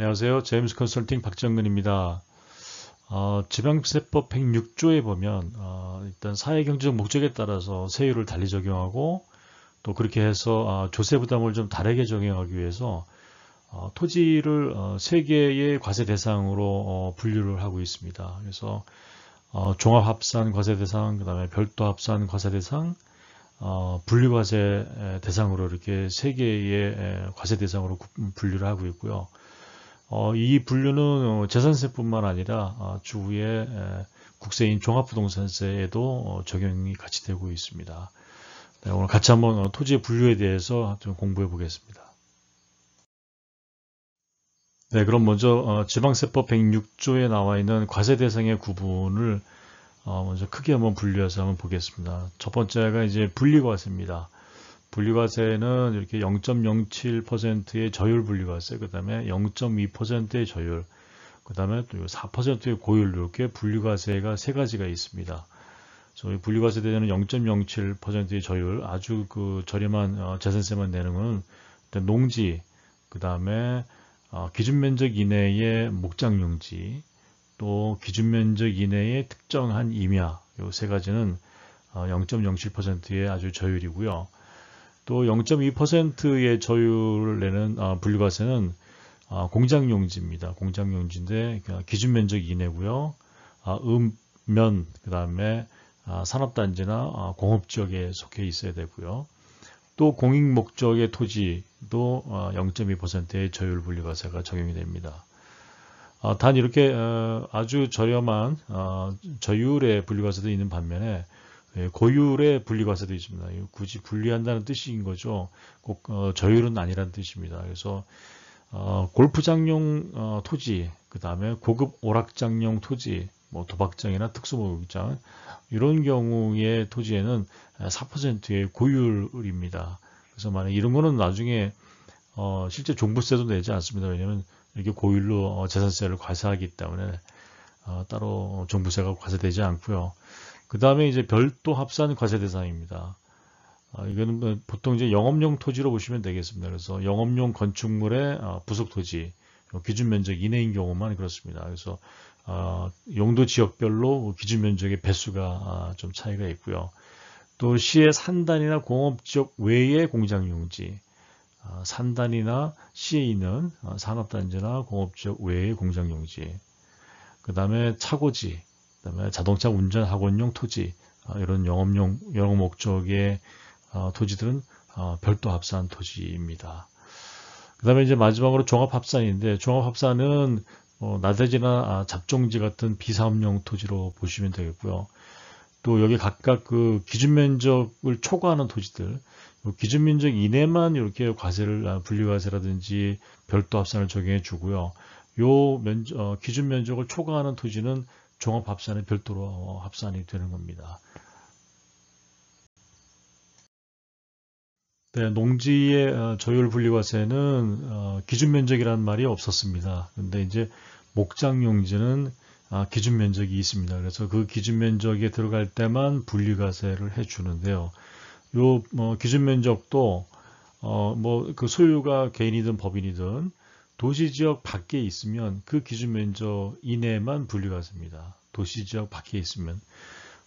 안녕하세요. 제임스 컨설팅 박정근입니다. 지방세법 106조에 보면 일단 사회경제적 목적에 따라서 세율을 달리 적용하고 또 그렇게 해서 조세 부담을 좀 다르게 적용하기 위해서 토지를 세 개의 과세 대상으로 분류를 하고 있습니다. 그래서 종합합산 과세 대상, 그다음에 별도 합산 과세 대상, 분류과세 대상으로 이렇게 세 개의 과세 대상으로 분류를 하고 있고요. 이 분류는 재산세뿐만 아니라 추후에 국세인 종합부동산세에도 적용이 같이 되고 있습니다. 네, 오늘 같이 한번 토지의 분류에 대해서 좀 공부해 보겠습니다. 네, 그럼 먼저 지방세법 106조에 나와 있는 과세 대상의 구분을 먼저 크게 한번 분류해서 한번 보겠습니다. 첫 번째가 이제 분리과세입니다. 분리과세는 이렇게 0.07%의 저율 분리과세, 그 다음에 0.2%의 저율, 그 다음에 또 4%의 고율, 이렇게 분리과세가 세 가지가 있습니다. 저희 분리과세 대상은 0.07%의 저율, 아주 그 저렴한 재산세만 내는 것은 일단 농지, 그 다음에 기준면적 이내의 목장용지, 또 기준면적 이내의 특정한 임야, 이 세 가지는 0.07%의 아주 저율이고요. 또 0.2%의 저율을 내는 분리과세는 공장용지입니다. 공장용지인데 기준면적 이내고요. 읍면, 그 다음에 산업단지나 공업지역에 속해 있어야 되고요. 또 공익목적의 토지도 0.2%의 저율 분리과세가 적용이 됩니다. 단 이렇게 아주 저렴한 저율의 분리과세도 있는 반면에 고율의 분리과세도 있습니다. 굳이 분리한다는 뜻인 거죠. 꼭 저율은 아니라는 뜻입니다. 그래서 골프장용 토지, 그 다음에 고급 오락장용 토지, 뭐 도박장이나 특수목욕장 이런 경우의 토지에는 4%의 고율입니다. 그래서 만약 이런 거는 나중에 실제 종부세도 내지 않습니다. 왜냐하면 이렇게 고율로 재산세를 과세하기 때문에 따로 종부세가 과세되지 않고요. 그 다음에 이제 별도 합산 과세 대상입니다. 이거는 뭐 보통 이제 영업용 토지로 보시면 되겠습니다. 그래서 영업용 건축물의 부속 토지, 기준 면적 이내인 경우만 그렇습니다. 그래서 용도 지역별로 기준 면적의 배수가 좀 차이가 있고요. 또 시의 산단이나 공업지역 외의 공장용지, 산단이나 시에 있는 산업단지나 공업지역 외의 공장용지, 그 다음에 차고지, 그 다음에 자동차 운전 학원용 토지, 이런 영업용, 영업 목적의 토지들은 별도 합산 토지입니다. 그 다음에 이제 마지막으로 종합합산인데, 종합합산은 나대지나 잡종지 같은 비사업용 토지로 보시면 되겠고요. 또 여기 각각 그 기준 면적을 초과하는 토지들, 기준 면적 이내만 이렇게 과세를 분리과세라든지 별도 합산을 적용해 주고요. 기준 면적을 초과하는 토지는 종합합산에 별도로 합산이 되는 겁니다. 네, 농지의 저율 분리과세는 기준 면적이라는 말이 없었습니다. 근데 이제 목장용지는 기준 면적이 있습니다. 그래서 그 기준 면적에 들어갈 때만 분리과세를 해주는데요. 요 기준 면적도 뭐 그 소유가 개인이든 법인이든 도시지역 밖에 있으면 그 기준 면적 이내만 분리과세입니다. 도시지역 밖에 있으면.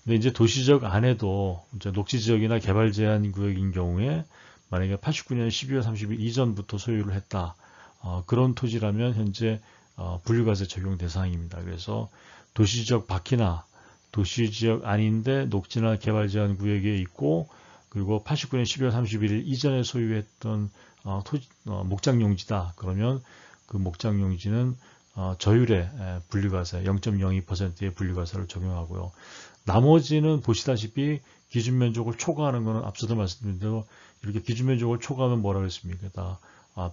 근데 이제 도시지역 안에도 이제 녹지지역이나 개발 제한 구역인 경우에 만약에 89년 12월 30일 이전부터 소유를 했다. 그런 토지라면 현재 분리과세 적용 대상입니다. 그래서 도시지역 밖이나 도시지역 아닌데 녹지나 개발 제한 구역에 있고 그리고 89년 12월 31일 이전에 소유했던 목장용지다. 그러면 그 목장용지는 저율의 분리과세 0.02%의 분리과세를 적용하고요. 나머지는 보시다시피 기준면적을 초과하는 것은 앞서도 말씀드린 대로 이렇게 기준면적을 초과하면 뭐라고 했습니까? 다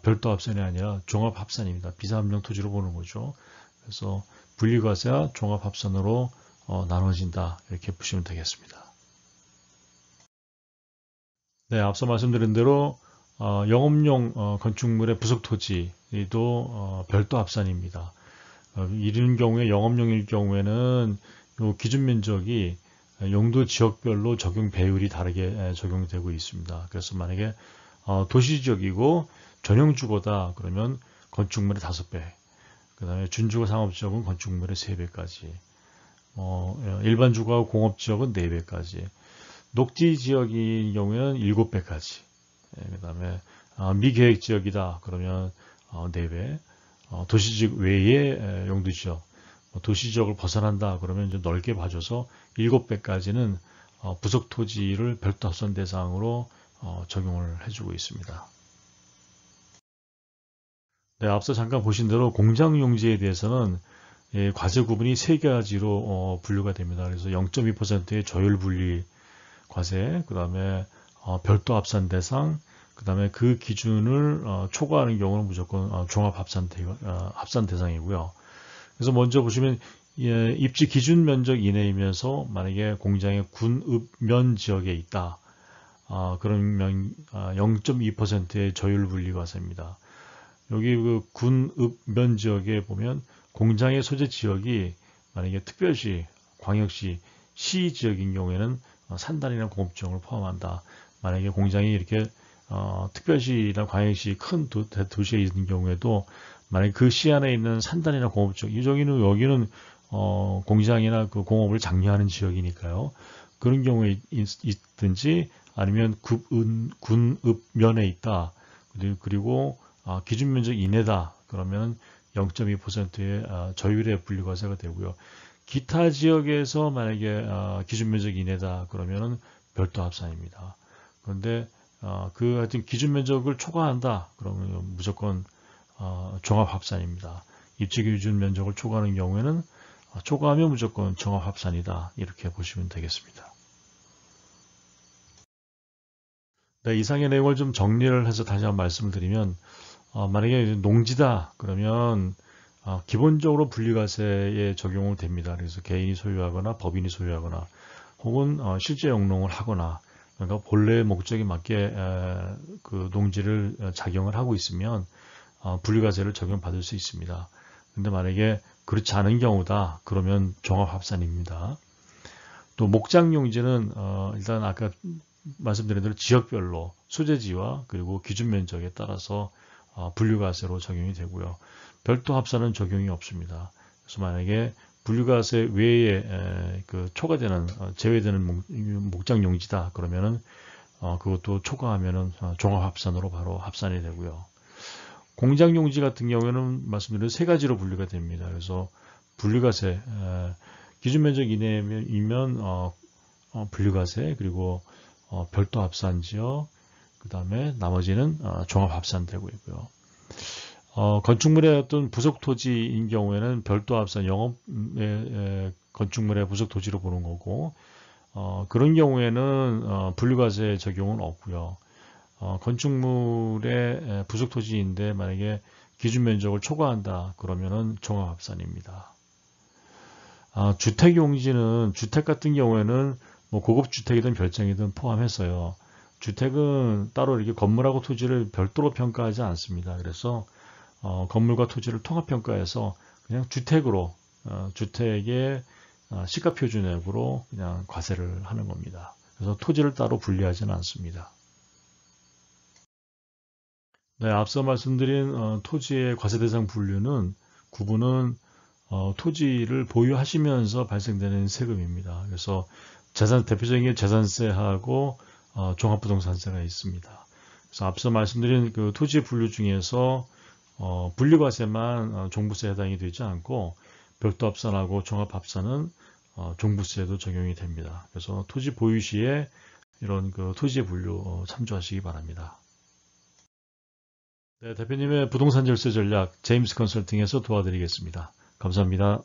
별도 합산이 아니라 종합합산입니다. 비사업용 토지로 보는 거죠. 그래서 분리과세와 종합합산으로 나눠진다. 이렇게 보시면 되겠습니다. 네, 앞서 말씀드린 대로 영업용 건축물의 부속 토지도 별도 합산입니다. 이런 경우에 영업용일 경우에는 요 기준 면적이 용도 지역별로 적용 배율이 다르게 적용되고 있습니다. 그래서 만약에 도시 지역이고 전용 주거다 그러면 건축물의 5배, 그 다음에 준주거 상업지역은 건축물의 3배까지, 일반 주거하고 공업지역은 4배까지, 녹지 지역인 경우에는 7배까지, 그 다음에 미계획 지역이다 그러면 4배, 도시지역 외의 용도지역, 도시지역을 벗어난다 그러면 이제 넓게 봐줘서 7배까지는 부속 토지를 별도 합산 대상으로 적용을 해주고 있습니다. 네, 앞서 잠깐 보신 대로 공장용지에 대해서는 과세 구분이 3가지로 분류가 됩니다. 그래서 0.2%의 조율 분리 과세, 그 다음에 별도 합산 대상, 그 다음에 그 기준을 초과하는 경우는 무조건 종합 합산 대상이고요. 그래서 먼저 보시면 입지 기준 면적 이내이면서 만약에 공장의 군읍면 지역에 있다. 그러면 0.2%의 저율 분리 과세입니다. 여기 그 군읍면 지역에 보면 공장의 소재 지역이 만약에 특별시, 광역시, 시 지역인 경우에는 산단이나 공업지역을 포함한다. 만약에 공장이 이렇게 특별시나 광역시 큰 도시에 있는 경우에도 만약에 그 시 안에 있는 산단이나 공업지역, 여기는 공장이나 그 공업을 장려하는 지역이니까요. 그런 경우에 있든지 아니면 군읍면에 있다. 그리고 기준 면적 이내다. 그러면 0.2%의 저율의 분리과세가 되고요. 기타 지역에서 만약에 기준 면적 이내다. 그러면은 별도 합산입니다. 그런데 그 하여튼 기준 면적을 초과한다. 그러면 무조건 종합 합산입니다. 입지 기준 면적을 초과하는 경우에는 초과하면 무조건 종합 합산이다. 이렇게 보시면 되겠습니다. 네, 이상의 내용을 좀 정리를 해서 다시 한번 말씀을 드리면 만약에 농지다 그러면 기본적으로 분리과세에 적용을 됩니다. 그래서 개인이 소유하거나 법인이 소유하거나 혹은 실제 영농을 하거나 그러니까 본래의 목적에 맞게 그 농지를 작용을 하고 있으면 분리과세를 적용받을 수 있습니다. 근데 만약에 그렇지 않은 경우다 그러면 종합합산입니다. 또 목장용지는 일단 아까 말씀드린 대로 지역별로 소재지와 그리고 기준 면적에 따라서 분류과세로 적용이 되고요. 별도 합산은 적용이 없습니다. 그래서 만약에 분류과세 외에 그 초과되는 제외되는 목장용지다 그러면은 그것도 초과하면은 종합합산으로 바로 합산이 되고요. 공장용지 같은 경우에는 말씀드린 3가지로 분류가 됩니다. 그래서 분류과세 기준 면적 이내면 분류과세 그리고 별도 합산지역 그 다음에 나머지는 종합 합산되고 있고요. 건축물의 어떤 부속 토지인 경우에는 별도 합산 영업의 건축물의 부속 토지로 보는 거고 그런 경우에는 분류과세 적용은 없고요. 건축물의 부속 토지인데 만약에 기준 면적을 초과한다 그러면은 종합 합산입니다. 주택 용지는 주택 같은 경우에는 뭐 고급 주택이든 별장이든 포함해서요. 주택은 따로 이렇게 건물하고 토지를 별도로 평가하지 않습니다. 그래서 건물과 토지를 통합 평가해서 그냥 주택으로 주택의 시가 표준액으로 그냥 과세를 하는 겁니다. 그래서 토지를 따로 분리하지는 않습니다. 네, 앞서 말씀드린 토지의 과세 대상 분류는 구분은 토지를 보유하시면서 발생되는 세금입니다. 그래서 대표적인 게 재산세하고 종합부동산세가 있습니다. 그래서 앞서 말씀드린 그 토지 분류 중에서 분리과세만 종부세에 해당이 되지 않고 별도 합산하고 종합 합산은 종부세도 적용이 됩니다. 그래서 토지 보유 시에 이런 그 토지의 분류 참조하시기 바랍니다. 네, 대표님의 부동산 절세 전략 제임스 컨설팅에서 도와드리겠습니다. 감사합니다.